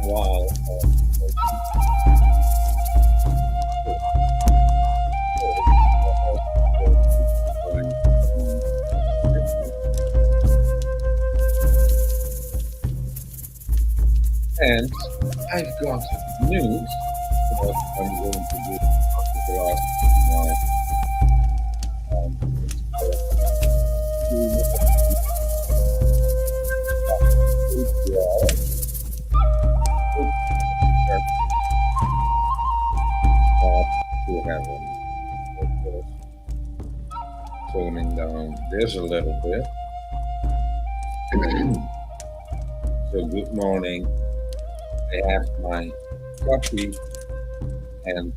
Wow. And I've got news that I'm going to do after the last to heaven. Toning down this a little bit. So good morning. I have my coffee and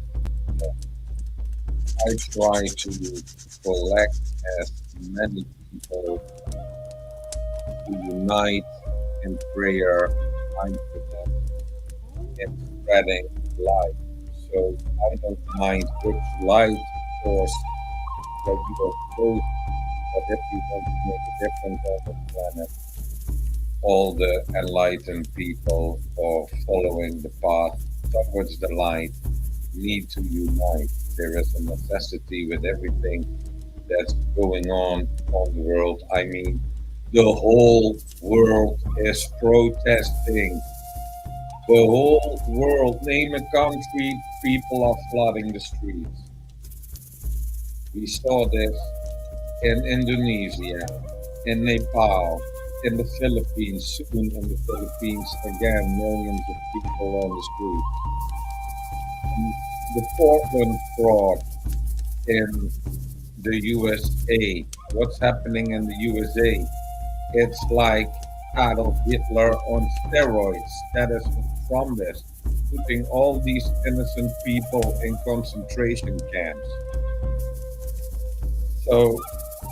I try to collect as many people to unite in prayer, mindfulness, and spreading light. So I don't mind which light source that you are close, but if you want to make a difference on the planet, all the enlightened people or following the path towards the light need to unite. There is a necessity with everything that's going on the world. I mean, the whole world is protesting. The whole world, name a country, people are flooding the streets. We saw this in Indonesia, in Nepal, in the Philippines, soon in the Philippines, again, millions of people on the streets. And the Portland fraud in the USA, what's happening in the USA? It's like Adolf Hitler on steroids. That is what Trump is, putting all these innocent people in concentration camps. So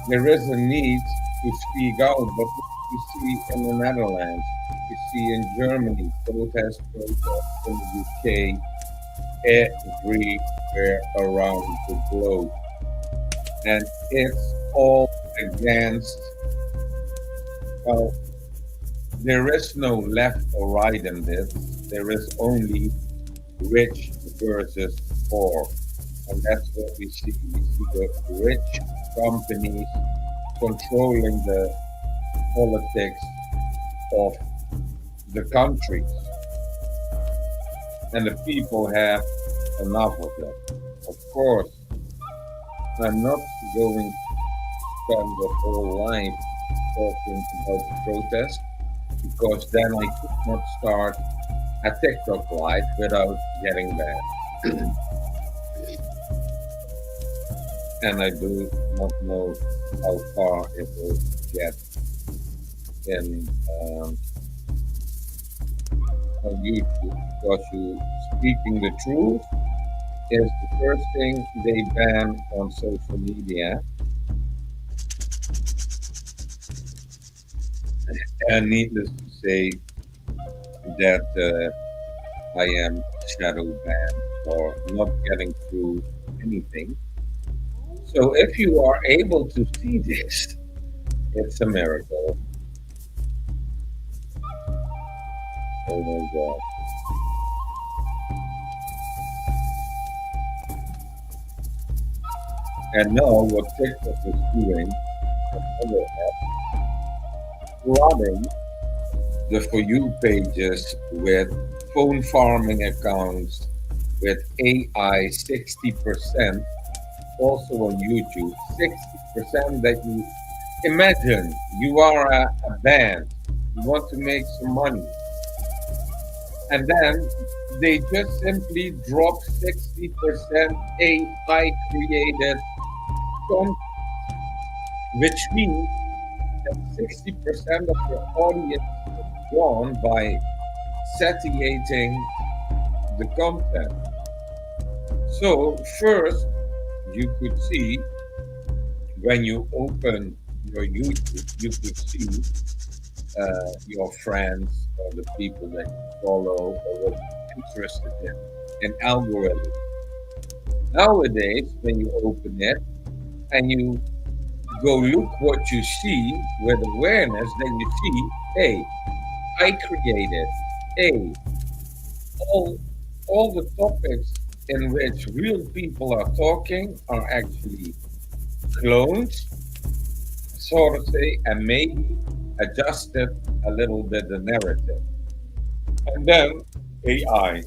there is a need to speak out, but what we see in the Netherlands, we see in Germany, protests in the UK, everywhere around the globe. And it's all against, well, there is no left or right in this. There is only rich versus poor. And that's what we see. We see the rich companies controlling the politics of the countries, and the people have enough of them. Of course, I'm not going to spend the whole life talking about the protest because then I could not start a TikTok live without getting banned. And I do not know how far it will get in on YouTube because you speaking the truth is the first thing they ban on social media. And needless to say that I am shadow banned or not getting through anything. So if you are able to see this, it's a miracle. Oh my God. And now what TikTok is doing, another app, flooding the For You pages with phone farming accounts with AI 60%, also on YouTube, 60% that you imagine you are a band, you want to make some money, and then they just simply drop 60% AI created content, which means that 60% of your audience is gone by satiating the content. So, first, you could see when you open your YouTube, you could see your friends or the people that you follow or what you're interested in algorithm. Nowadays, when you open it and you go look what you see with awareness, then you see, hey, I created, hey, all all the topics in which real people are talking are actually clones, sort of say, and maybe adjusted a little bit the narrative. And then AI,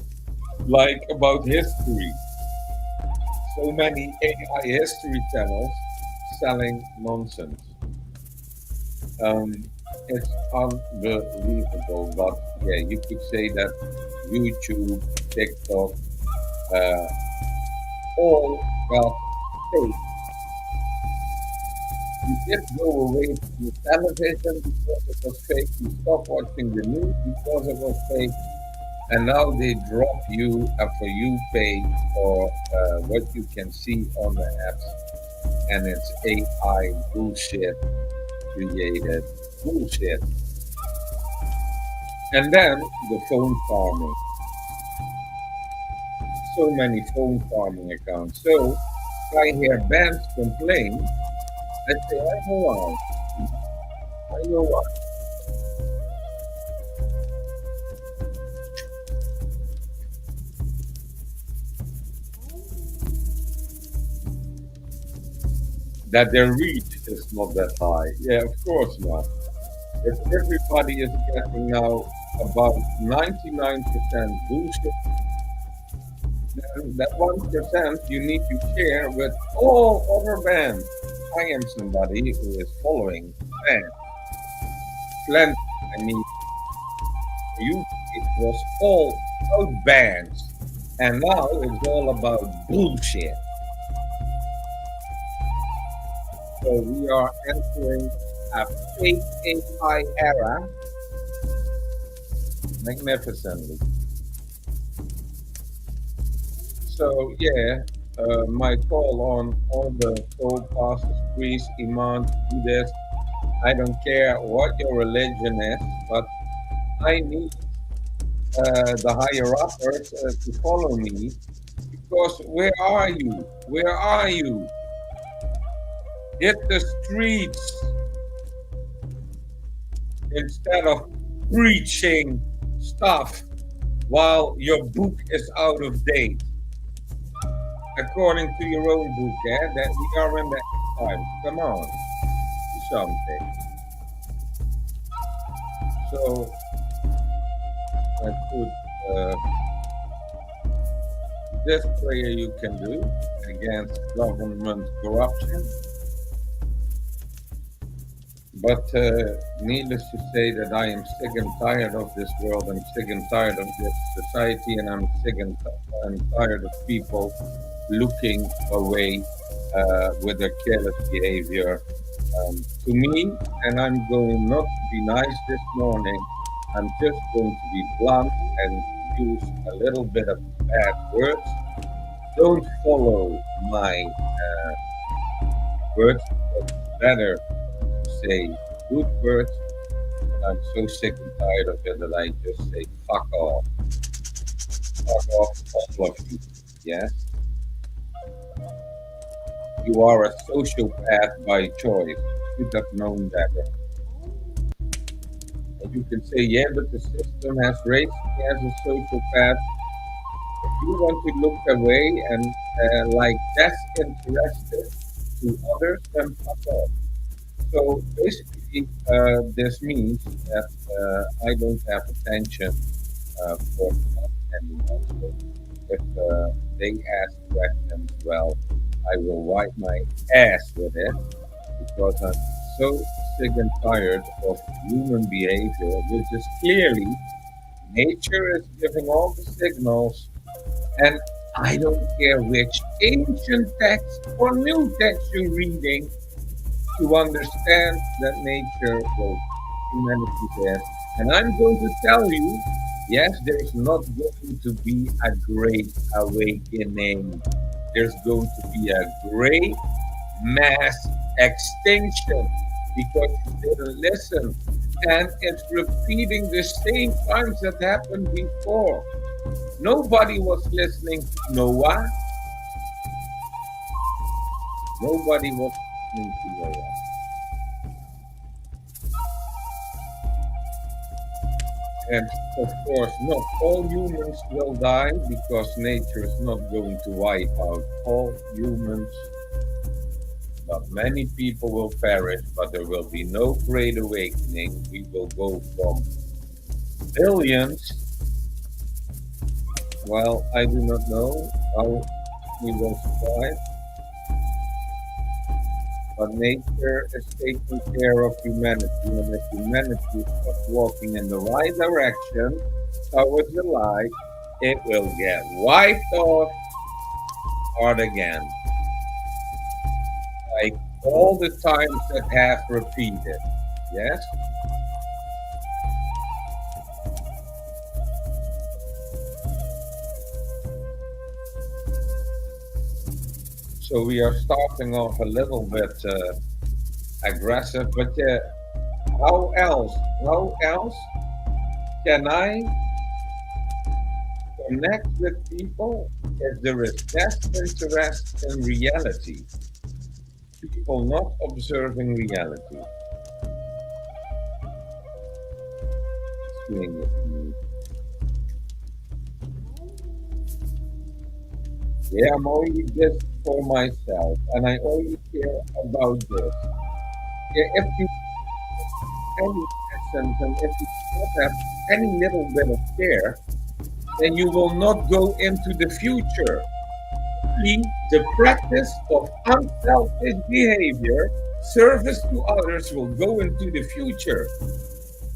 like about history. So many AI history channels selling nonsense. It's unbelievable, but yeah, you could say that YouTube, TikTok, uh, all got fake. You did go away from the television because it was fake. You stopped watching the news because it was fake. And now they drop you a For You page or what you can see on the apps. And it's AI bullshit created bullshit. And then the phone farming. So many phone farming accounts. So if I hear bands complain, I say, I know why. I know why. That their reach is not that high. Yeah, of course not. If everybody is getting now about 99% bullshit, then that 1% you need to share with all other bands. I am somebody who is following bands. Plenty. I mean, you it was all about bands, and now it's all about bullshit. So we are entering a fake AI era magnificently. So yeah, my call on all the soul pastors, priests, imams, Buddhists. I don't care what your religion is, but I need the higher uppers to follow me because where are you? Where are you? Hit the streets instead of preaching stuff while your book is out of date. according to your own book, that we are in the times. Come on, do something. So I put this prayer you can do against government corruption. But needless to say that I am sick and tired of this world. I'm sick and tired of this society, and I'm sick and I'm tired of people looking away with their careless behavior to me. And I'm going not to be nice this morning. I'm just going to be blunt and use a little bit of bad words. Don't follow my words, but it's better to say good words. And I'm so sick and tired of it that I just say fuck off, all of you. Yes, you are a sociopath by choice. You should have known better. And you can say, yeah, but the system has raised me as a sociopath. If you want to look away and like disinterested to others, then fuck off. So basically, this means that I don't have attention for anyone. So if they ask questions, well, I will wipe my ass with it because I'm so sick and tired of human behavior, which is clearly nature is giving all the signals, and I don't care which ancient text or new text you're reading to understand that nature will humanity there. And I'm going to tell you, yes, there's not going to be a great awakening. There's going to be a great mass extinction because you didn't listen. And it's repeating the same times that happened before. Nobody was listening to Noah. Nobody was listening to Noah. And of course, not all humans will die because nature is not going to wipe out all humans. But many people will perish, but there will be no great awakening. We will go from billions. Well, I do not know how we will survive, but nature is taking care of humanity, and if humanity is not walking in the right direction towards the light, it will get wiped off hard again, like all the times that have repeated. Yes? So we are starting off a little bit aggressive, but how else? How else can I connect with people if there is disinterest in reality? People not observing reality. Explain it to me. Yeah, I'm only just for myself, and I only care about this. Yeah, if you have any essence and if you don't have any little bit of care, then you will not go into the future. Only the practice of unselfish behavior, service to others, will go into the future.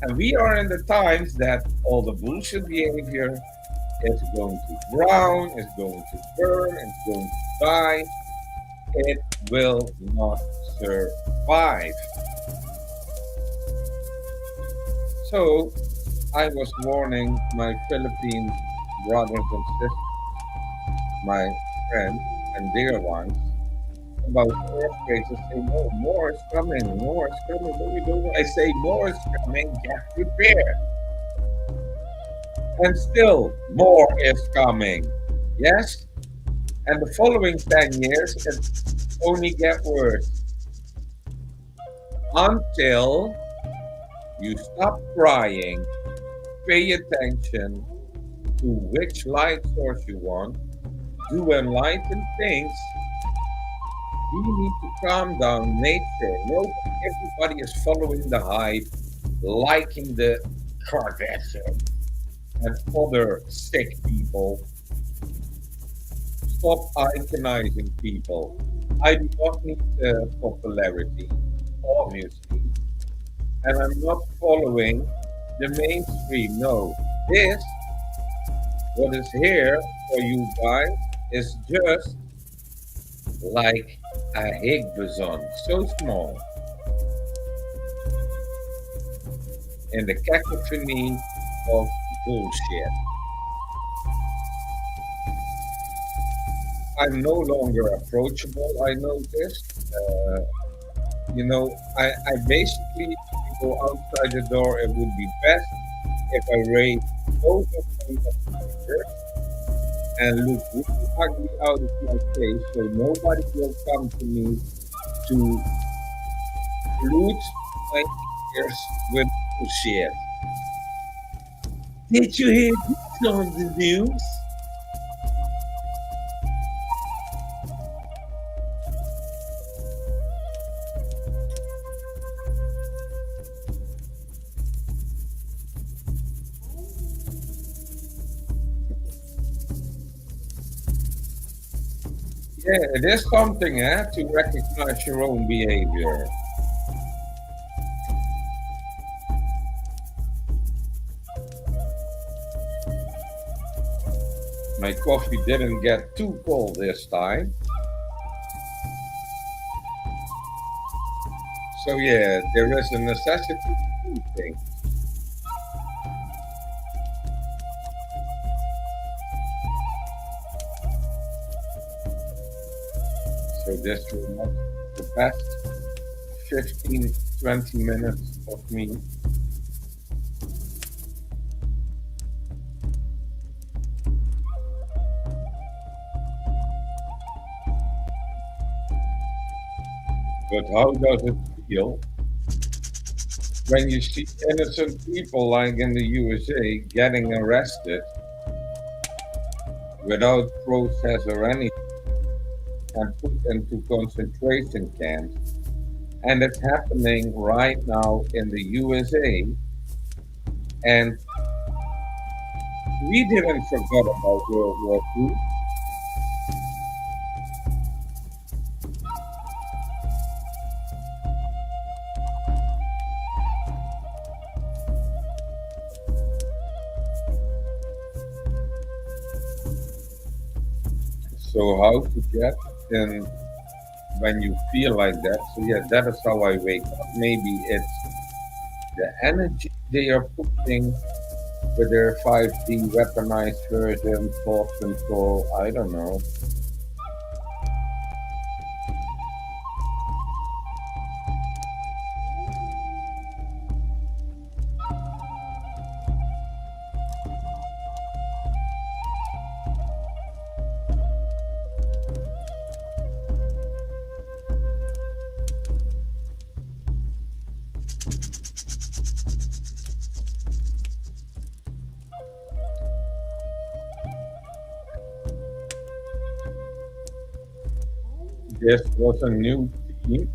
And we are in the times that all the bullshit behavior is going to drown, is going to burn, is going to die. It will not survive. So I was warning my Philippine brothers and sisters, my friends and dear ones, about earthquakes. I say, no, more is coming, more is coming. What are you doing? I say, more is coming, get prepared. And still, more is coming. Yes? And the following 10 years, it only get worse. Until you stop crying, pay attention to which light source you want, do enlighten things, we need to calm down nature. No, everybody is following the hype, liking the Kardashian and other sick people. Stop iconizing people. I do not need popularity, obviously, and I'm not following the mainstream. No, this, what is here for you guys, is just like a Higgs boson, so small in the cacophony of bullshit. I'm no longer approachable, I noticed. I basically, if I go outside the door, it would be best if I raise both of my fingers and look really ugly out of my face so nobody will come to me to pollute my ears with bullshit. Did you hear this on the news? Yeah, it is something, to recognize your own behavior. My coffee didn't get too cold this time. So yeah, there is a necessity to do things. So this will not be the best 15, 20 minutes of me. But how does it feel when you see innocent people like in the USA getting arrested without process or anything and put into concentration camps? And it's happening right now in the USA. And we didn't forget about World War II. So how to get in when you feel like that? So yeah, that is how I wake up. Maybe it's the energy they are pushing with their 5D weaponized version, thought control. I don't know. This was a new team.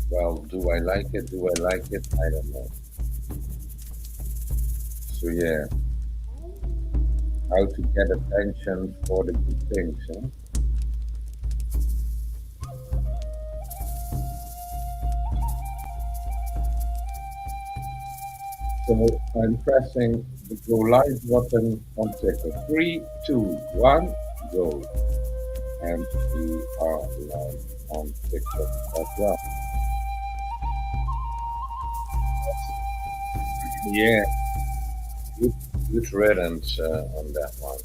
Well, do I like it? Do I like it? I don't know. So yeah, how to get attention for the good things, huh? So I'm pressing the go live button on TikTok. Three, two, one, go. And we are live on TikTok as well. Yeah, good, good riddance on that one.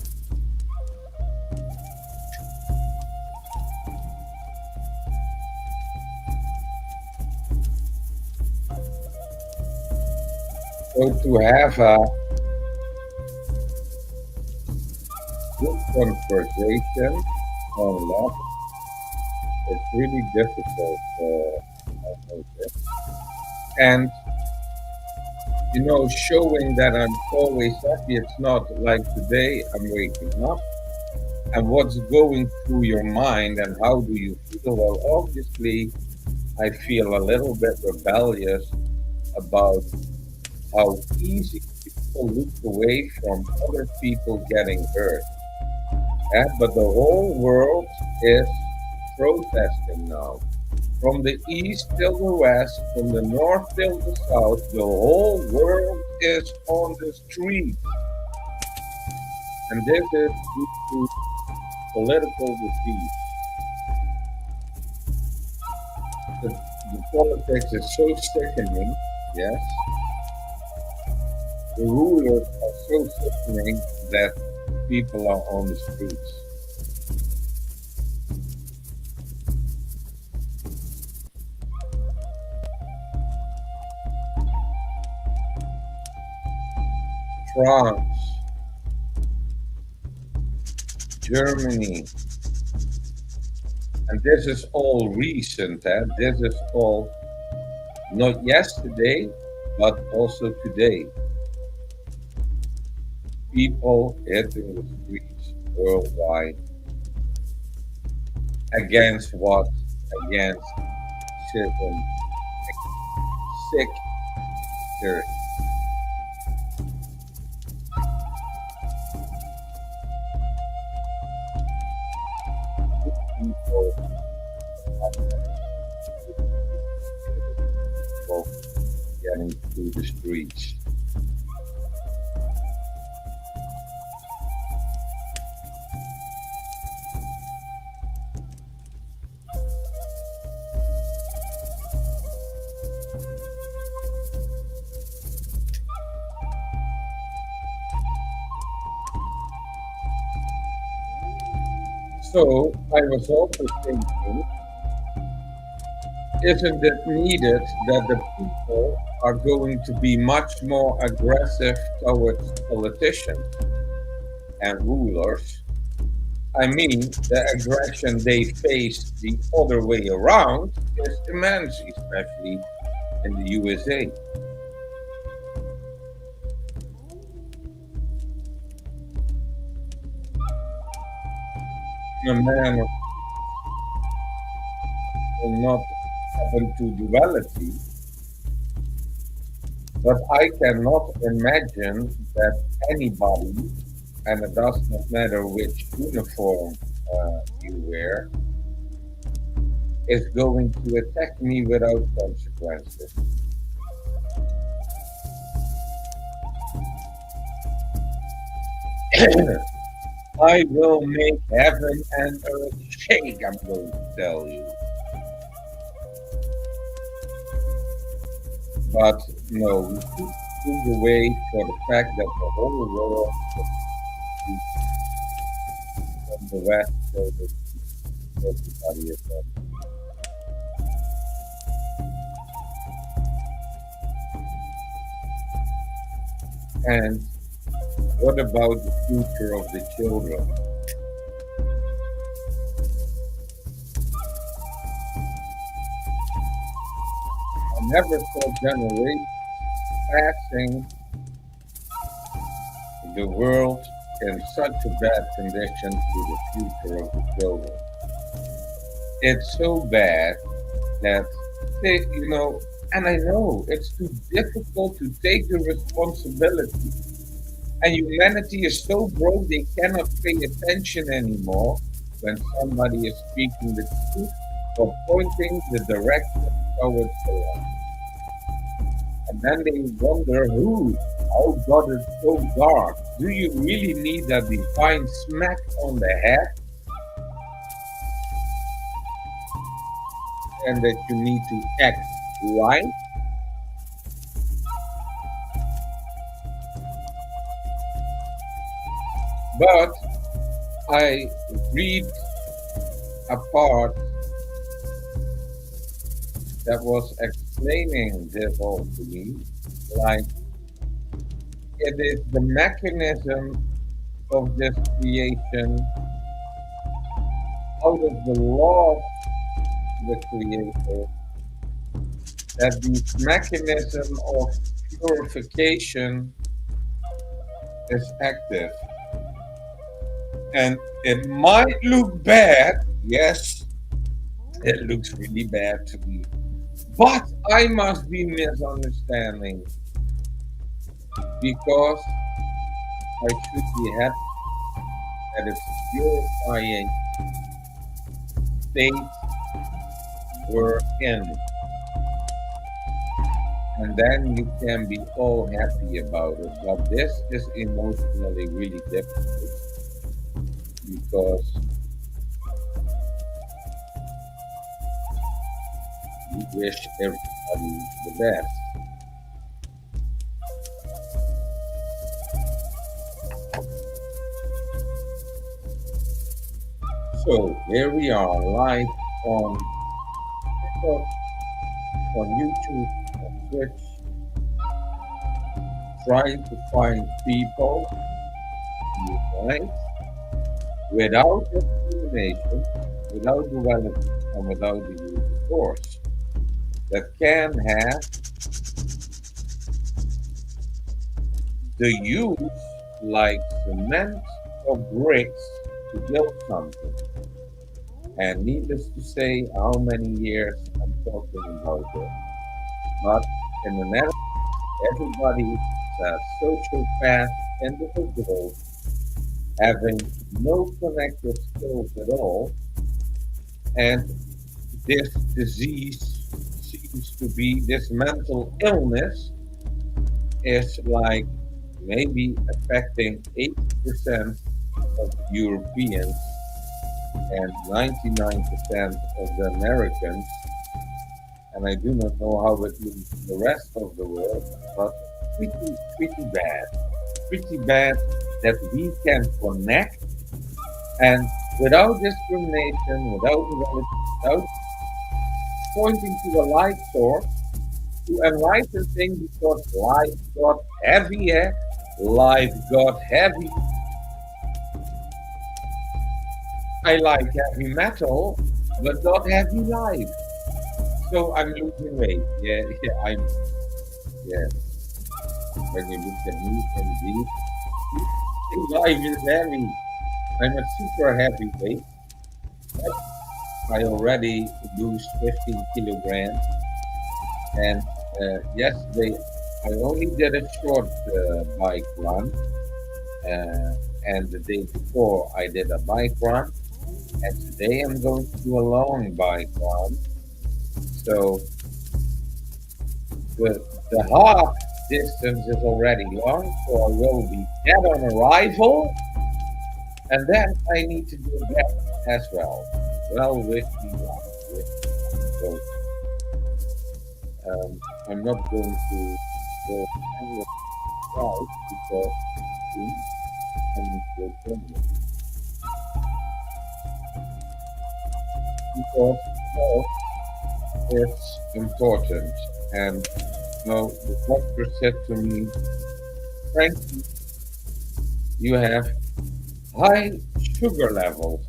So to have a good conversation on love It's really difficult, I notice. And, showing that I'm always happy, it's not like today I'm waking up and what's going through your mind and how do you feel? Well, obviously, I feel a little bit rebellious about how easy people look away from other people getting hurt. But the whole world is protesting now. From the east till the west, from the north till the south, the whole world is on the street. And this is due to political disease. The politics is so sickening, yes. The rulers are so sickening that people are on the streets. France, Germany, and this is all recent, this is all not yesterday, but also today. People hitting the streets worldwide against what? Against certain sick theory. People people getting through the streets. So I was also thinking, isn't it needed that the people are going to be much more aggressive towards politicians and rulers? I mean, the aggression they face the other way around is immense, especially in the USA. A man will not happen to duality, but I cannot imagine that anybody, and it does not matter which uniform you wear, is going to attack me without consequences. I will make heaven and earth shake, I'm going to tell you. But no, we should move away for the fact that the whole world from the west so that everybody is on. And what about the future of the children? I never saw generations passing the world in such a bad condition to the future of the children. It's so bad that and I know it's too difficult to take the responsibility. And humanity is so broke they cannot pay attention anymore when somebody is speaking the truth or pointing the direction towards the light. And then they wonder how God is so dark. Do you really need a divine smack on the head? And that you need to act right? But I read a part that was explaining this all to me, like it is the mechanism of this creation out of the law the Creator that this mechanism of purification is active. And it might look bad. Yes, it looks really bad to me. But I must be misunderstanding because I should be happy that it's purifying state we're in. And then you can be all happy about it. But this is emotionally really difficult because we wish everybody the best. So here we are live on TikTok, on YouTube, on Twitch, trying to find people to unite without discrimination, without duality, and without the use of force that can have the use like cement or bricks to build something. And needless to say, how many years I'm talking about this. But in the Netherlands, everybody is a sociopath individual having no connective skills at all. And this disease seems to be, this mental illness is like maybe affecting 80% of Europeans and 99% of the Americans. And I do not know how it looks in the rest of the world, but pretty bad. Pretty bad that we can connect and without discrimination, without pointing to a light source, to enlighten things because life got heavy, eh? Life got heavy. I like heavy metal, but not heavy life. So I'm losing weight. Yeah. When you look at me indeed, life is heavy. I'm a super heavy weight. I already lose 15 kilograms. And yesterday, I only did a short bike run. And the day before, I did a bike run. And today, I'm going to do a long bike run. So the half distance is already long. So I will be dead on arrival. And then I need to do that as well. Well, wish me luck. So I'm not going to go anywhere else because I need to go somewhere. Because health is important. And the doctor said to me, Frankie, you have high sugar levels.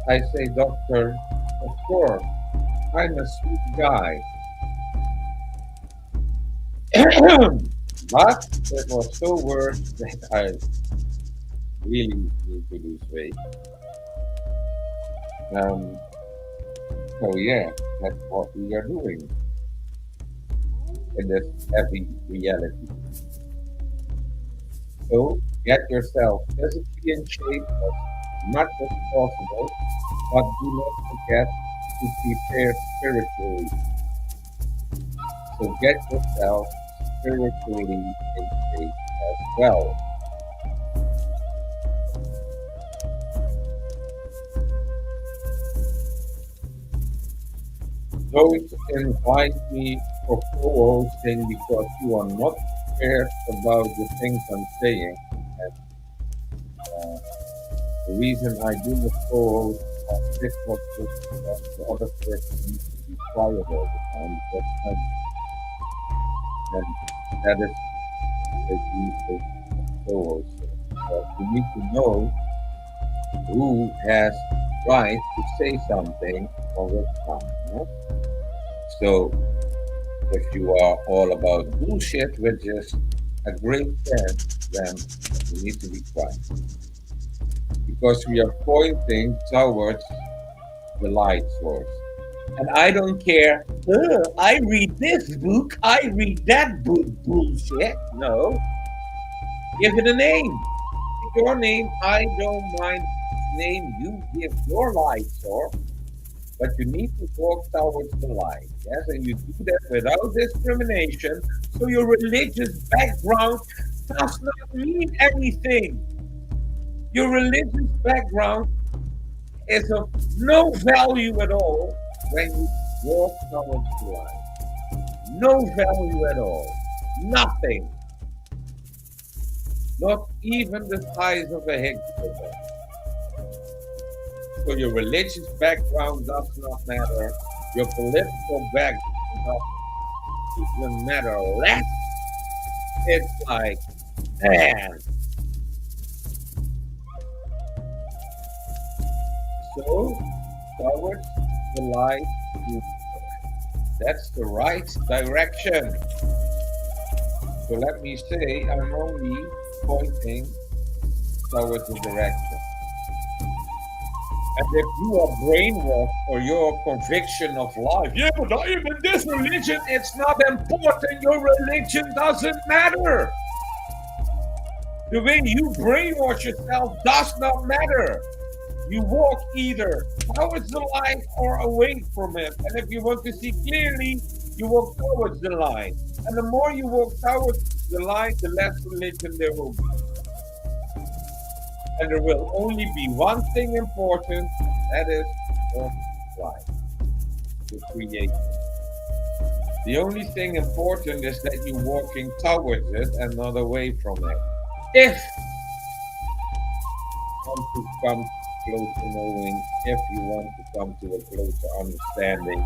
I say, doctor, of course, I'm a sweet guy. But it was so worse that I really need to lose weight. So yeah, that's what we are doing in this heavy reality. So get yourself physically in shape as much as possible, but do not forget to prepare spiritually. So get yourself spiritually in shape as well. Don't invite me for co-hosting because you are not prepared about the things I'm saying. And the reason I do not co-host on TikTok is because the other person needs to be quiet all the time because and that is the use of co-hosting. But you need to know who has right to say something all the time. No? So if you are all about bullshit, which is a great thing, then you need to be quiet because we are pointing towards the light source. And I don't care. I read this book. I read that book. Bullshit. No, give it a name. Give your name. I don't mind which name you give your light source, but you need to walk towards the light. Yes, and you do that without discrimination. So your religious background does not mean anything. Your religious background is of no value at all when you walk towards the light. No value at all. Nothing. Not even the size of a hexagon. So your religious background does not matter. Your political background doesn't even matter less. It's like, man. So, towards the light, that's the right direction. So let me say, I'm only pointing towards the direction. And if you are brainwashed or your conviction of life, yeah, but I am in this religion, it's not important. Your religion doesn't matter. The way you brainwash yourself does not matter. You walk either towards the light or away from it. And if you want to see clearly, you walk towards the light. And the more you walk towards the light, the less religion there will be. And there will only be one thing important, that is life, the Creator. The only thing important is that you're walking towards it and not away from it. If you want to come closer knowing, if you want to come to a closer understanding,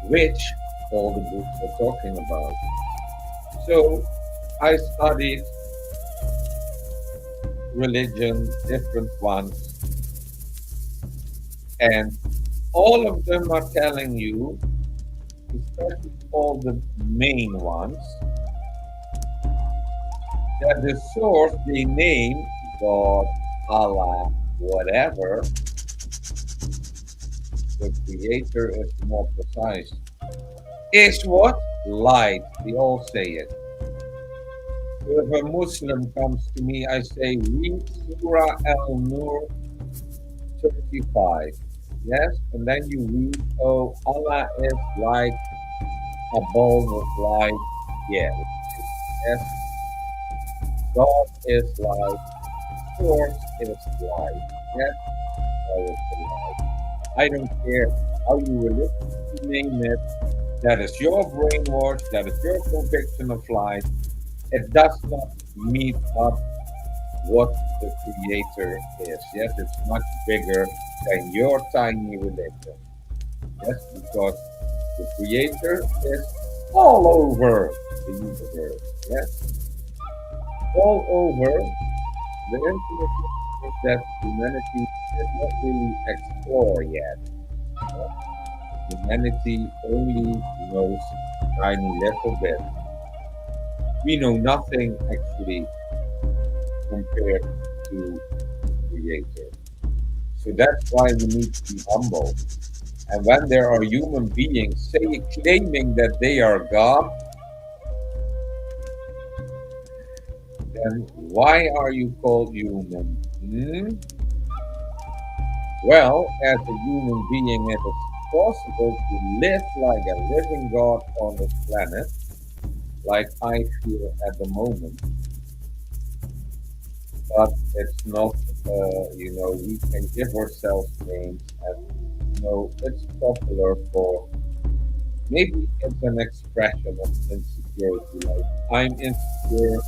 which all the books are talking about. So I studied religion, different ones, and all of them are telling you, especially all the main ones, that the source they name, God, Allah, whatever, the Creator is more precise, is what? Light. We all say it. So if a Muslim comes to me, I say, read Surah Al-Nur 35. Yes? And then you read, oh, Allah is light, above of light. Yes. Yes. God is light, source is light. Yes? God is the light. I don't care how you religiously name it. That is your brainwash. That is your conviction of life. It does not meet up what the Creator is. Yes, it's much bigger than your tiny religion. Yes, because the Creator is all over the universe. Yes, all over the infinite universe that humanity did not really explore yet. Humanity only knows a tiny little bit. We know nothing actually compared to the Creator. So that's why we need to be humble. And when there are human beings claiming that they are God, then why are you called human? Well, as a human being, it is possible to live like a living God on this planet, like I feel at the moment. But it's not, we can give ourselves names and, it's popular for, maybe it's an expression of insecurity. Like, I'm insecure,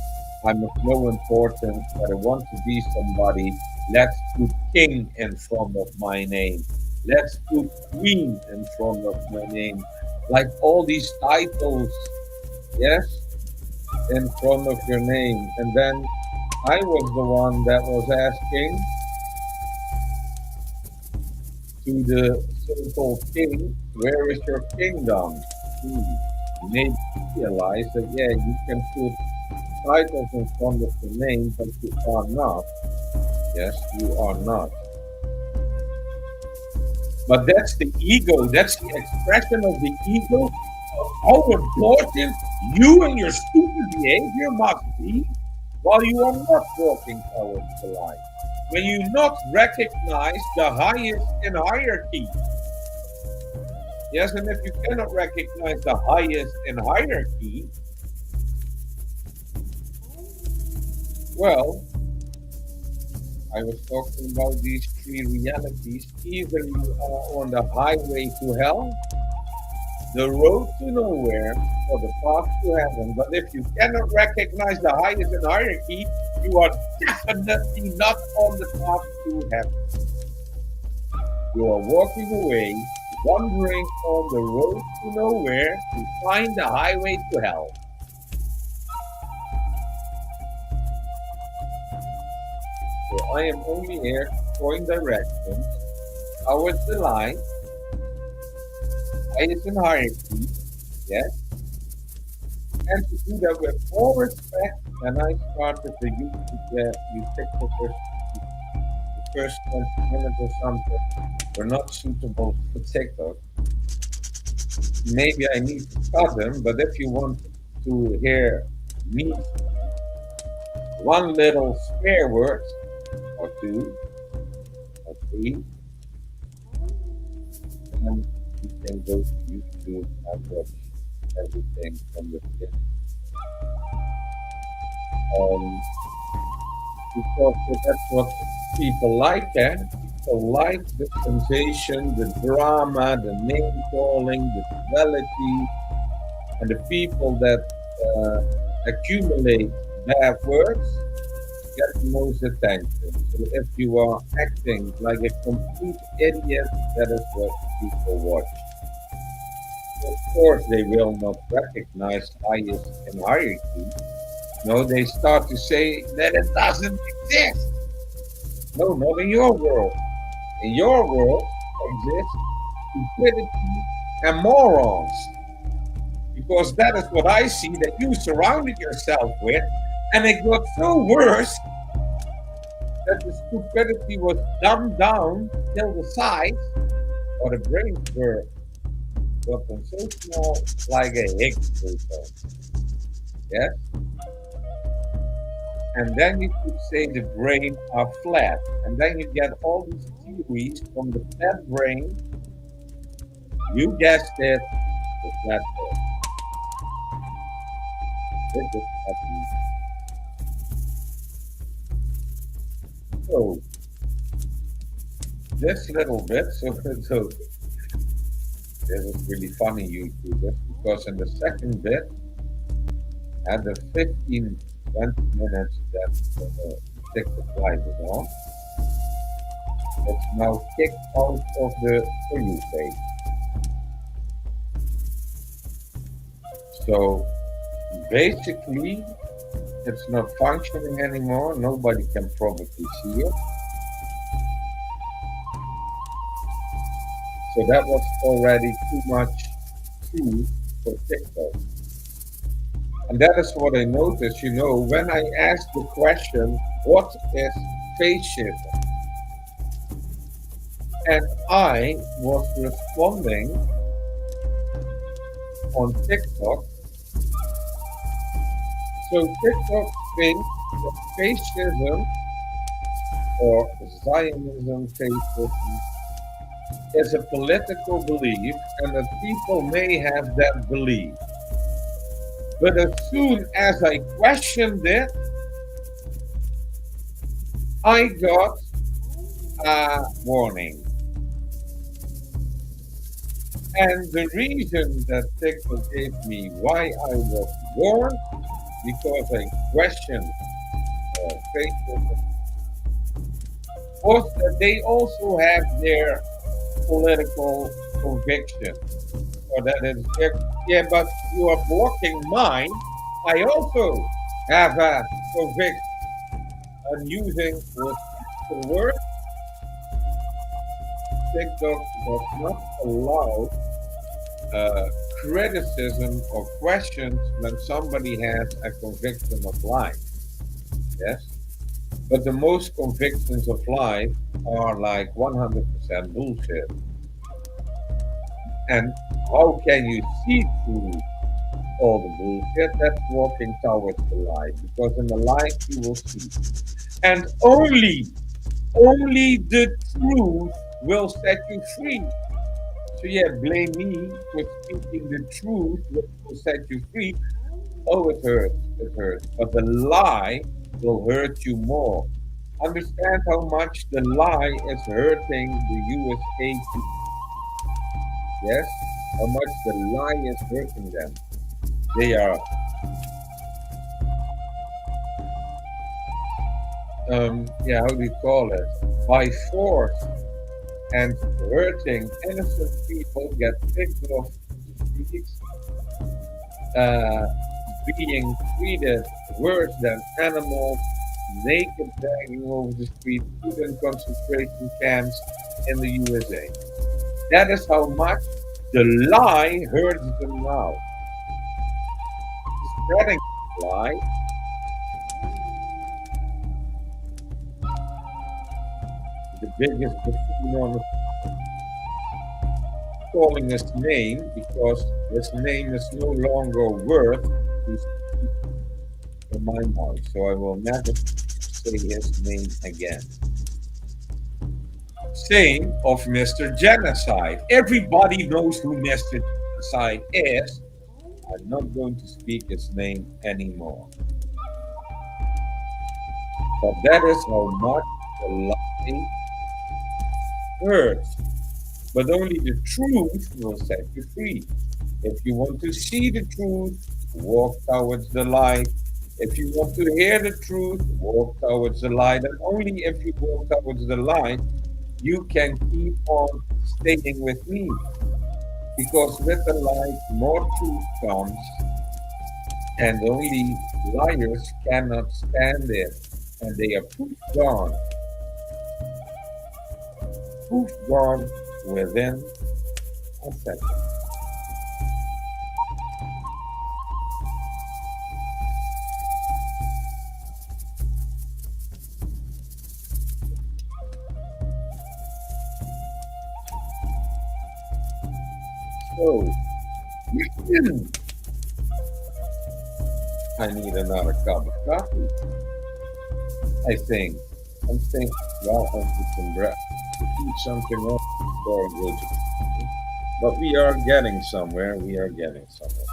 I'm of no importance, but I want to be somebody. Let's put king in front of my name. Let's put queen in front of my name. Like all these titles, yes, in front of your name. And then I was the one that was asking to the so-called king, where is your kingdom? Hmm. You may realize that, yeah, you can put titles in front of the name, but you are not. Yes, you are not. But that's the ego. That's the expression of the ego of how important you and your stupid behavior must be while you are not walking towards the light. When you not recognize the highest in hierarchy. Yes, and if you cannot recognize the highest in hierarchy, well, I was talking about these three realities. Either you are on the highway to hell, the road to nowhere, or the path to heaven. But if you cannot recognize the highest in hierarchy, you are definitely not on the path to heaven. You are walking away, wandering on the road to nowhere to find the highway to hell. So I am only here to point directions towards the light, highest in hierarchy, yes, and to do that with all respect. And I started the YouTube, you picked the first 20 minutes or something were not suitable for TikTok. Maybe I need to cut them, but if you want to hear me one little spare word or two or three, then you can go to YouTube and watch everything from the beginning. Because that's what people like, eh? People like the sensation, the drama, the name calling, the duality, and the people that accumulate bad words get the most attention. So if you are acting like a complete idiot, that is what people watch. Of course, they will not recognize highest in hierarchy. No, they start to say that it doesn't exist. No, not in your world. In your world exists stupidity and morons. Because that is what I see that you surrounded yourself with. And it got so worse that the stupidity was dumbed down till the size, or the brains were gotten so small like a Higgs boson. Yes? And then you could say the brain are flat. And then you get all these theories from the flat brain. You guessed it, the flat brain. It just happened. So, this little bit, so this is really funny, YouTubers, because in the second bit, at the 15 20 minutes that the TikTok live is on, it's now kicked out of the For You page. So basically, it's not functioning anymore. Nobody can probably see it. So that was already too much true for TikTok. And that is what I noticed, when I asked the question, what is phase shift? And I was responding on TikTok. So TikTok thinks that fascism or Zionism, fascism, is a political belief and that people may have that belief. But as soon as I questioned it, I got a warning. And the reason that TikTok gave me why I was warned, because I questioned Facebook, was that they also have their political conviction. Or that is, yeah, but you are blocking mine. I also have a conviction. I'm using the word. TikTok does not allow uh, criticism or questions when somebody has a conviction of life. Yes, but the most convictions of life are like 100% bullshit. And how can you see through all the bullshit? That's walking towards the light, because in the light you will see. And only the truth will set you free. So yeah, blame me for speaking the truth, which will set you free. Oh, it hurts. But the lie will hurt you more. Understand how much the lie is hurting the USA people. Yes, how much the lie is hurting them. They are, yeah, how do you call it? By force and hurting innocent people get picked off the streets, uh, being treated worse than animals, naked begging over the street, put in concentration camps in the USA. That is how much the lie hurts them now. Spreading the lie, the biggest buffoon on the calling his name, because his name is no longer worth to speak in my mouth. So I will never say his name again. Same of Mr. Genocide. Everybody knows who Mr. Genocide is. I'm not going to speak his name anymore. But that is how much the lie hurts. But only the truth will set you free. If you want to see the truth, walk towards the light. If you want to hear the truth, walk towards the light. And only if you walk towards the light, you can keep on staying with me. Because with the light, more truth comes, and only liars cannot stand it. And they are poof gone within a second. So, I need another cup of coffee. I think. I'm thinking, well, I'll eat some bread, eat something else before I go to. But we are getting somewhere. We are getting somewhere.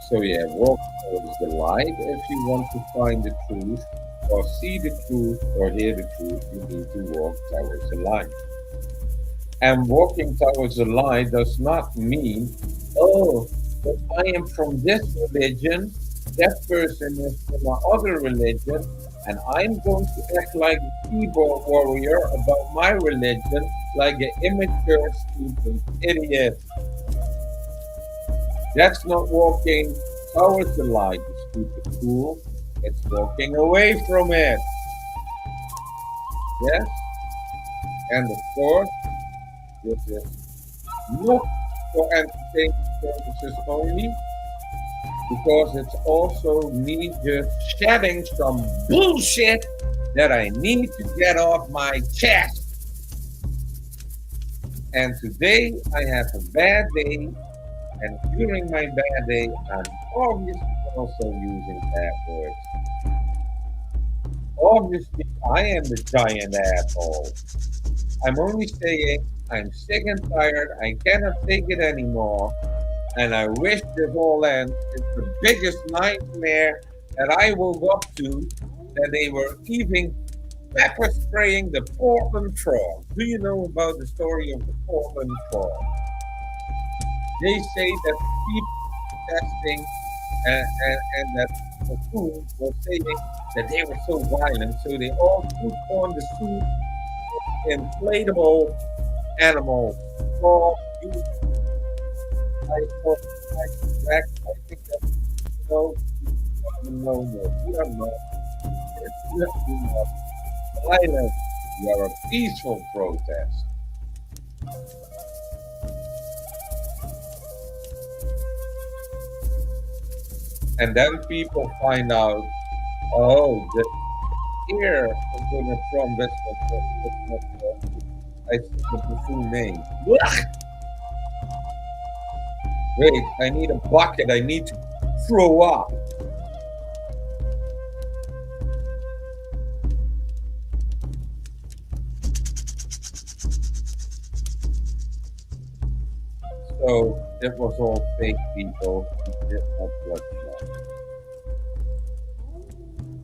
So yeah, walk towards the light if you want to find the truth, or see the truth, or hear the truth. You need to walk towards the light. And walking towards the light does not mean, oh, but I am from this religion, that person is from another religion, and I'm going to act like a keyboard warrior about my religion, like an immature, stupid idiot. That's not walking towards the light, you stupid fool. It's walking away from it. Yes? And of course, this is not for entertainment purposes only, because it's also me just shedding some bullshit that I need to get off my chest. And today I have a bad day, and during my bad day, I'm obviously also using bad words. Obviously, I am the giant asshole. I'm only saying I'm sick and tired. I cannot take it anymore. And I wish this all ends. It's the biggest nightmare that I woke up to, that they were even pepper spraying the Portland frog. Do you know about the story of the Portland frog? They say that people testing, and that the food was saying that they were so violent, so they all put on the suit inflatable animals. Frog, I thought, I think that, no, no, no, we are not. It's not enough. Violence. We are a peaceful protest. And then people find out, oh, the ear of Donald Trump, that's not I said the full name. Blech! Wait, I need a bucket. I need to throw up. So it was all fake people who did not watch that.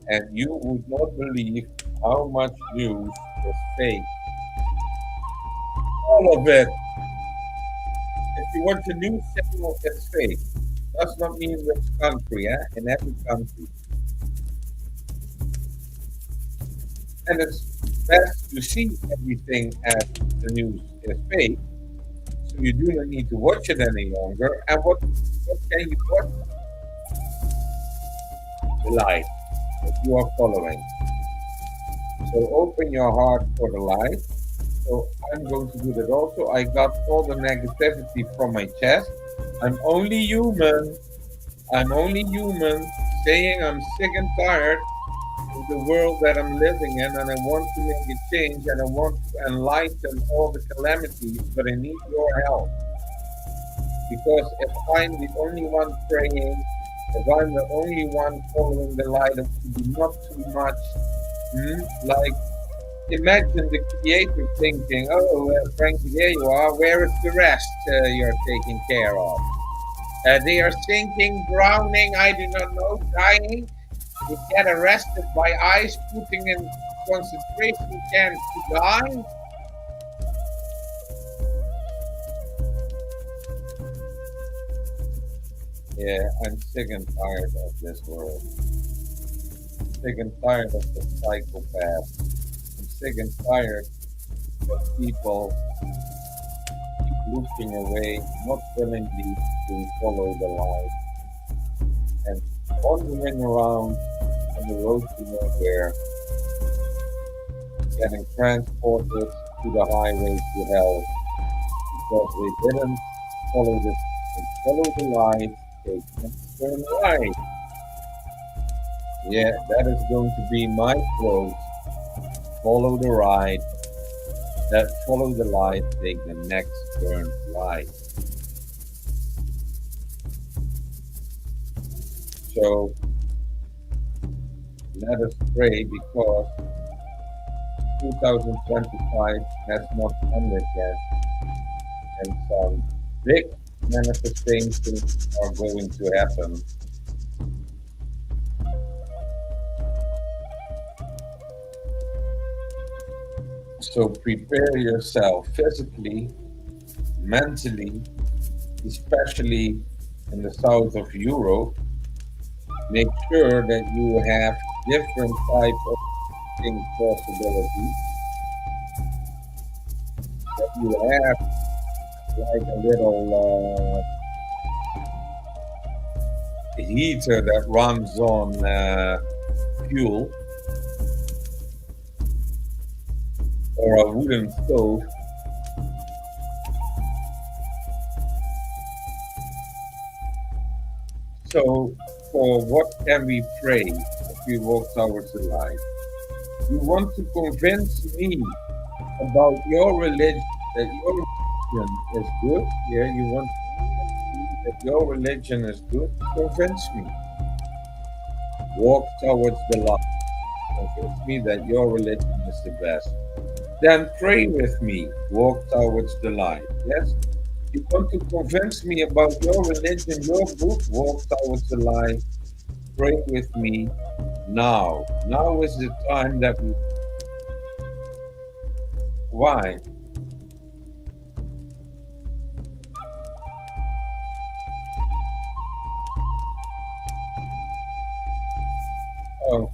And you would not believe how much news is fake. All of it. If you watch a news channel, it's fake. Does not mean which country, eh? In every country. And it's best to see everything as the news is fake. So you do not need to watch it any longer. And what can you watch? The light that you are following. So open your heart for the light. So I'm going to do that also. I got all the negativity from my chest. I'm only human. I'm only human saying I'm sick and tired of the world that I'm living in, and I want to make a change, and I want to enlighten all the calamities, but I need your help. Because if I'm the only one praying, if I'm the only one following the light, it will be not too much. Like, imagine the creator thinking, oh, Frankie, there you are. Where is the rest you're taking care of? They are sinking, drowning, I do not know, dying. They get arrested by ICE, putting in concentration camps to die. Yeah, I'm sick and tired of this world. Sick and tired of the psychopath. I'm sick and tired of people keep looking away, not willingly to follow the light, and wandering around on the road to nowhere, getting transported to the highway to hell because they didn't follow the light, they can turn right. Yeah, that is going to be my quote. Follow the right, that follow the light, take the next turn right. So let us pray because 2025 has not ended yet, and some big manifestations are going to happen. So prepare yourself physically, mentally, especially in the south of Europe. Make sure that you have different type of thinking possibilities. That you have like a little heater that runs on fuel or a wooden stove. So, for what can we pray if we walk towards the light? You want to convince me about your religion, that your religion is good? Yeah, you want to convince me that your religion is good? Convince me. Walk towards the light. Convince me that your religion is the best. Then pray with me. Walk towards the light. Yes? You want to convince me about your religion, your book? Walk towards the light. Pray with me now. Now is the time that we. Why? Oh,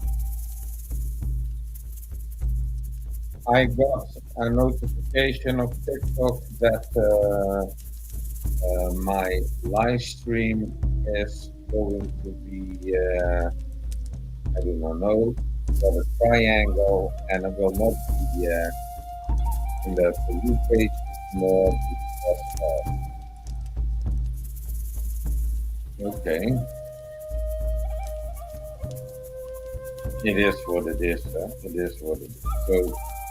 I got a notification of TikTok that my live stream is going to be, I do not know, got a triangle, and it will not be in the For You page more because okay, it is what it is. It is what it is. So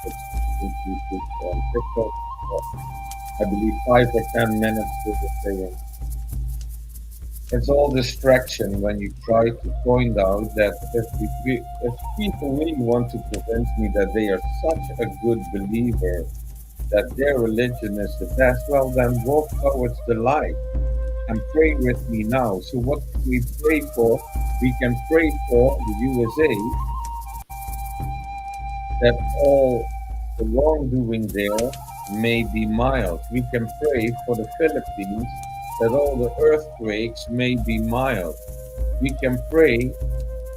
it's we put on TikTok. I believe 5 or 10 minutes with the saying. It's all distraction when you try to point out that if people really want to convince me that they are such a good believer, that their religion is the best, well, then walk towards the light and pray with me now. So, what can we pray for? We can pray for the USA that all the wrongdoing there may be mild. We can pray for the Philippines that all the earthquakes may be mild. We can pray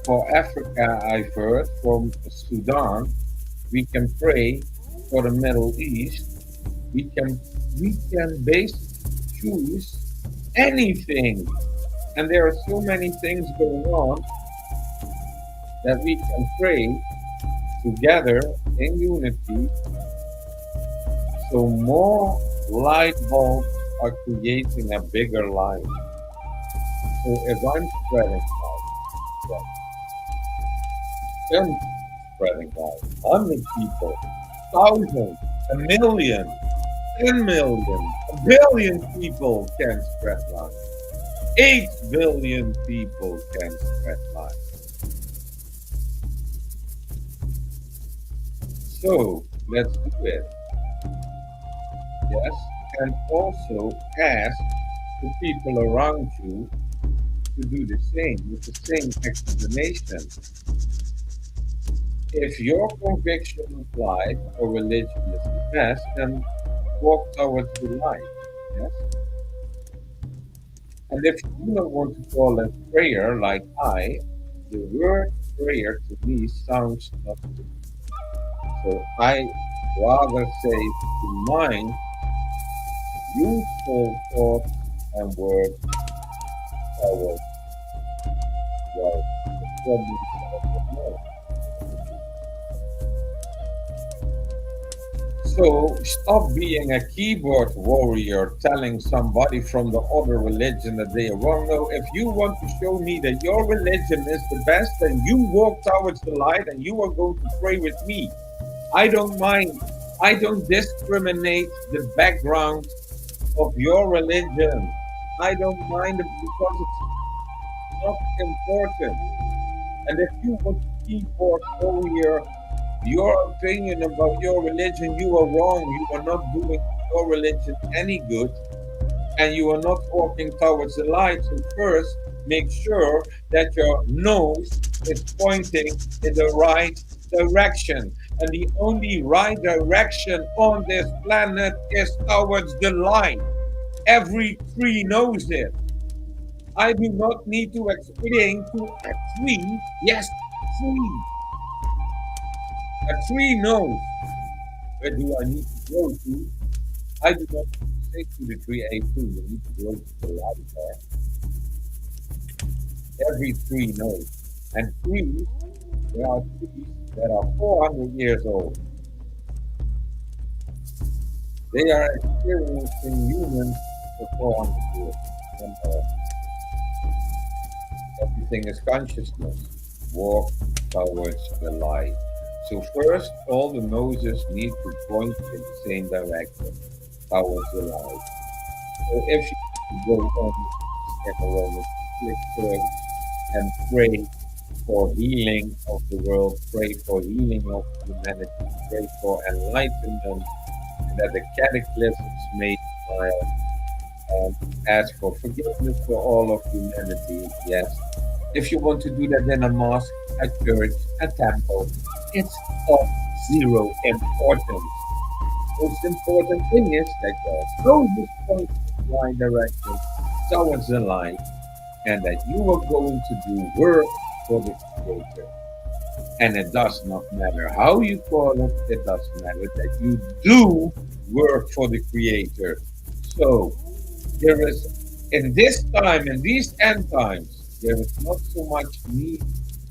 for Africa, I've heard, from Sudan. We can pray for the Middle East. We can basically choose anything. And there are so many things going on that we can pray together in unity, so more light bulbs are creating a bigger light. So if I'm spreading light, well, 10 spreading light, 100 people, 1,000, a million, 10 million, a billion people can spread light. 8 billion people can spread light. So let's do it. Yes, and also ask the people around you to do the same with the same explanation. If your conviction of life or religion is the best, then walk towards the light. Yes, and if you do not want to call it prayer like the word prayer to me sounds not good. So I rather say to mind useful thoughts and words towards well, the problems of the world. So stop being a keyboard warrior telling somebody from the other religion that they are wrong. No, if you want to show me that your religion is the best, then you walk towards the light and you are going to pray with me. I don't mind. I don't discriminate the background of your religion. I don't mind it because it's not important. And if you want to keyboard warrior your opinion about your religion, you are wrong. You are not doing your religion any good, and you are not walking towards the light. So first, make sure that your nose is pointing in the right direction. And the only right direction on this planet is towards the light. Every tree knows it. I do not need to explain to a tree, yes, tree. A tree knows where do I need to go to. I do not say to the tree, hey, tree, you need to go to the light there. Every tree knows. And trees, there are trees that are 400 years old. They are experiencing humans for 400 years. And everything is consciousness. Walk towards the light. So first, all the noses need to point in the same direction, towards the light. So if you go on the Roman Catholic Church and pray for healing of the world, pray for healing of humanity, pray for enlightenment, and that the cataclysms may smile, and ask for forgiveness for all of humanity. Yes. If you want to do that in a mosque, a church, a temple, it's of zero importance. Most important thing is that your nose is pointing in the right direction towards the light, and that you are going to do work for the Creator. And it does not matter how you call it, it does matter that you do work for the Creator. So there is, in this time, in these end times, there is not so much need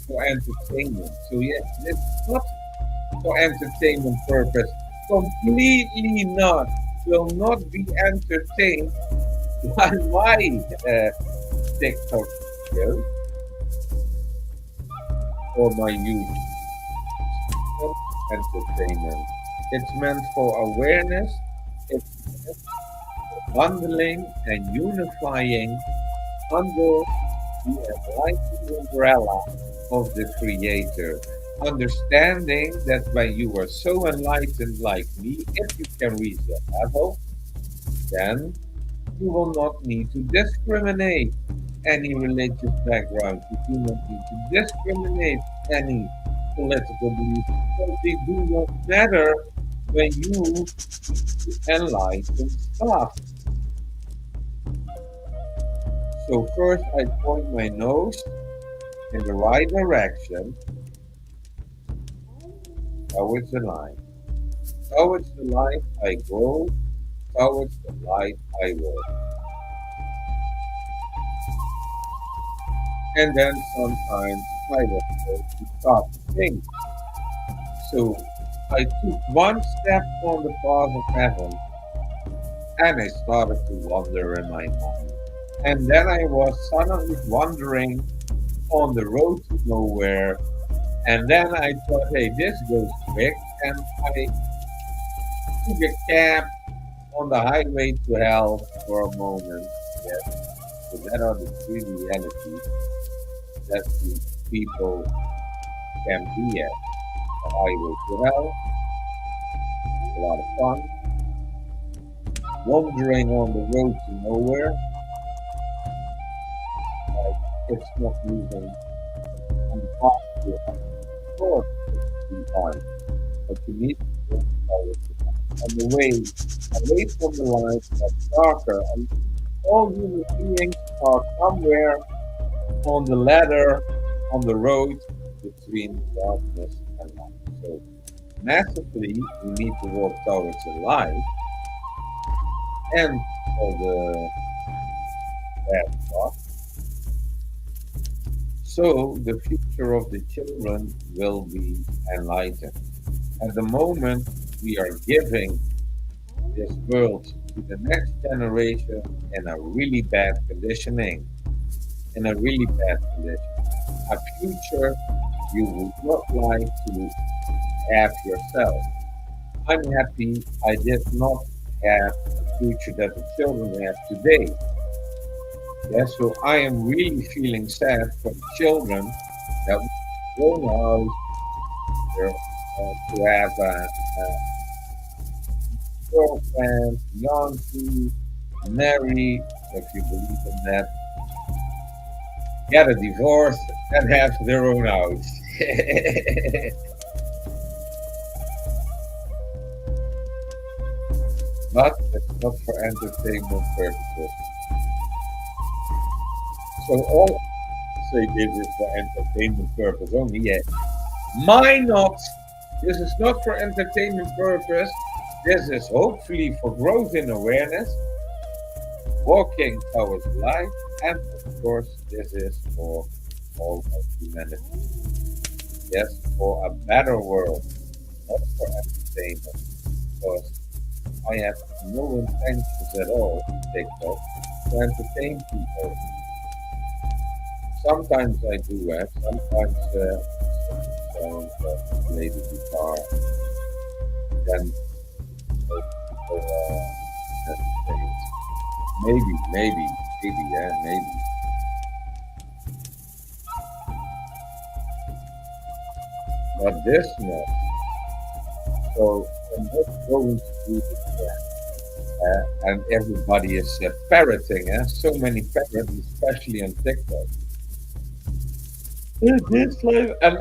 for entertainment. So yes, it's not for entertainment purpose. Completely not. Will not be entertained by my TikTok videos or my YouTube. Not entertainment. It's meant for awareness. It's meant for bundling and unifying under the enlightened umbrella of the Creator. Understanding that when you are so enlightened like me, if you can reach that level, then you will not need to discriminate any religious background. You do not need to discriminate any political beliefs because they do not matter when you enlighten stuff. So first I point my nose in the right direction towards the line. Towards the light I go, towards the light I walk. And then sometimes I will go to stop to think. So I took one step on the path of heaven and I started to wander in my mind. And then I was suddenly wandering on the road to nowhere. And then I thought, hey, this goes quick. And I took a cab on the highway to hell for a moment. Yes. So that are the three realities that the people can be at. The highway to hell, a lot of fun. Wandering on the road to nowhere, like it's not moving on the path to hell. Of course, it's be hard, but you need to go forward to hell. And the way away from the light that's darker, and all human beings are somewhere on the ladder, on the road between darkness and light. So massively, we need to walk towards the light and for the bad spot. So the future of the children will be enlightened. At the moment, we are giving this world to the next generation in a really bad conditioning, in a really bad condition. A future you would not like to have yourself. I'm happy I did not have the future that the children have today. Yes, so I am really feeling sad for the children that will now to have a girlfriend, fiancé, marry, if you believe in that, get a divorce, and have their own house. But it's not for entertainment purposes. So all I say this is for entertainment purpose only. Yeah. Why not? This is not for entertainment purpose. This is hopefully for growth in awareness, walking towards light, and of course, this is for all of humanity. Yes, for a better world, not for entertainment. Because I have no intentions at all to TikTok to entertain people. Sometimes I do have, sometimes someone play the guitar, then people entertain. Maybe, yeah, maybe. But this not. So I'm not going to do this again. And everybody is parroting, so many parrots, especially on TikTok. This life, and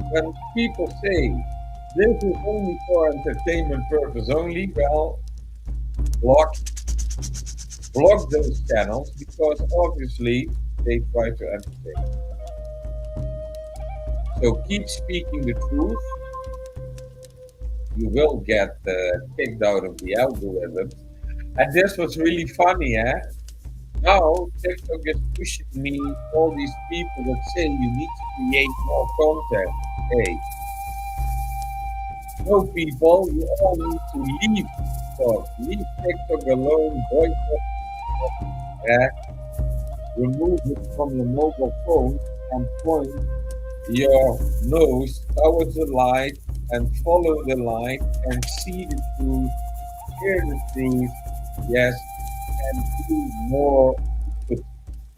when people say this is only for entertainment purpose only, well, block those channels because obviously they try to entertain. So keep speaking the truth. You will get kicked out of the algorithm. And this was really funny, eh? Now TikTok is pushing me all these people that say you need to create more content. Hey, no people, you all need to leave TikTok. Leave TikTok alone, boycott it, remove it from your mobile phone and point your nose towards the light and follow the light and see the truth, hear the truth, yes, and do more good,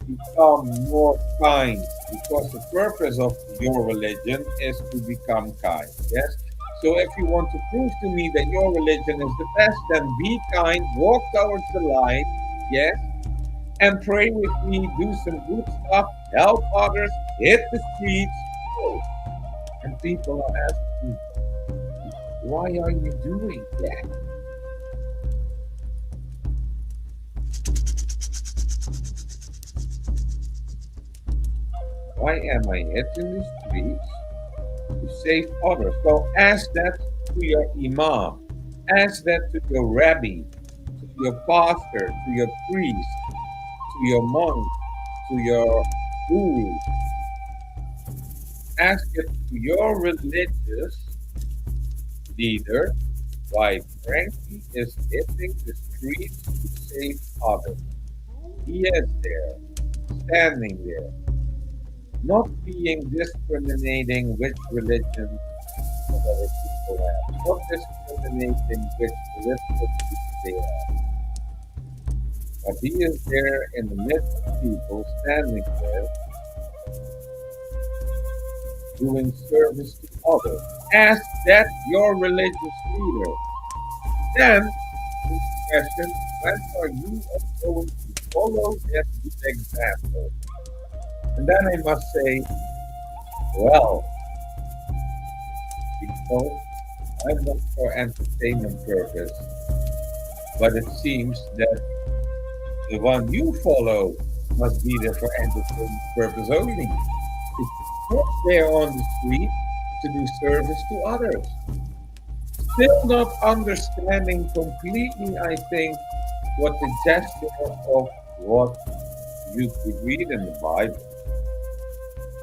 become more kind, because the purpose of your religion is to become kind, yes. So if you want to prove to me that your religion is the best, then be kind, walk towards the light, yes, and pray with me, do some good stuff, help others, hit the streets. Oh, and people are asking me, why are you doing that? Why am I hitting the streets to save others? Well, ask that to your imam, ask that to your rabbi, to your pastor, to your priest, to your monk, to your guru. Ask it to your religious leader why Frankie is hitting the streets to save others. He is there, standing there, not being discriminating which religion other people have, not discriminating which political views they have. But he is there in the midst of people, standing there, doing service to others. Ask that your religious leader. Then, the question, when are you going to follow that good example? And then I must say, well, people, I'm not for entertainment purpose, but it seems that the one you follow must be there for entertainment purpose only. It's not there on the street to do service to others. Still not understanding completely, I think, what the gesture of what you could read in the Bible,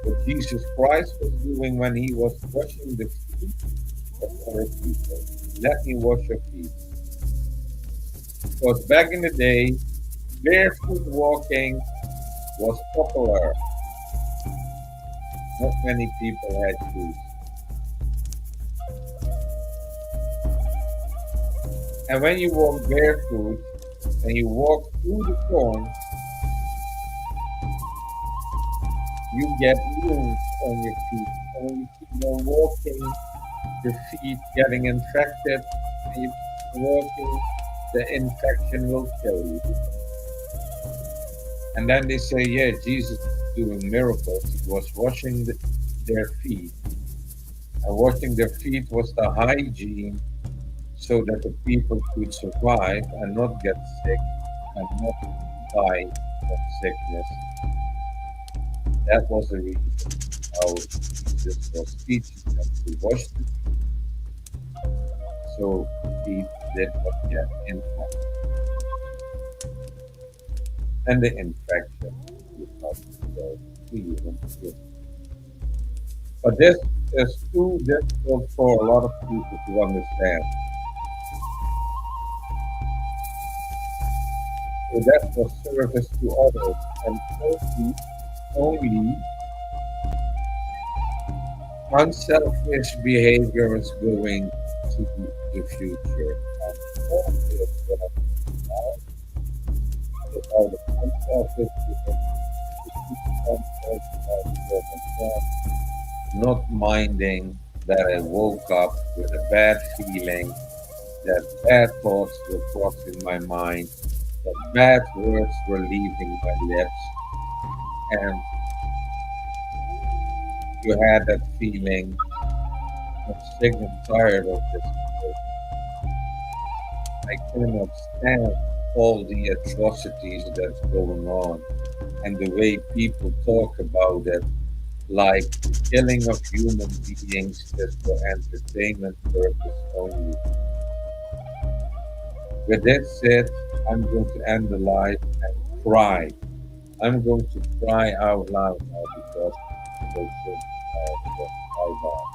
what Jesus Christ was doing when he was washing the feet of other people. Let me wash your feet. Because back in the day, barefoot walking was popular. Not many people had shoes. And when you walk barefoot and you walk through the thorns, you get wounds on your feet. And when you keep on walking, the feet getting infected, and you keep walking, the infection will kill you. And then they say, yeah, Jesus was doing miracles. He was washing their feet. And washing their feet was the hygiene so that the people could survive and not get sick and not die of sickness. That was the reason how Jesus was teaching them to wash the feet so feet did not get infected. And the infection would not go to human skin. But this is too difficult for a lot of people to understand. So that was service to others, and only unselfish behavior is going to the future. And all is going to be now without the unselfish behavior, not minding that I woke up with a bad feeling, that bad thoughts were crossing my mind, that bad words were leaving my lips, and you had that feeling, I'm sick and tired of this world. I cannot stand all the atrocities that's going on and the way people talk about it, like the killing of human beings is for entertainment purpose only. With that said, I'm going to end the live and cry. I'm going to cry out loud now because it was so bad.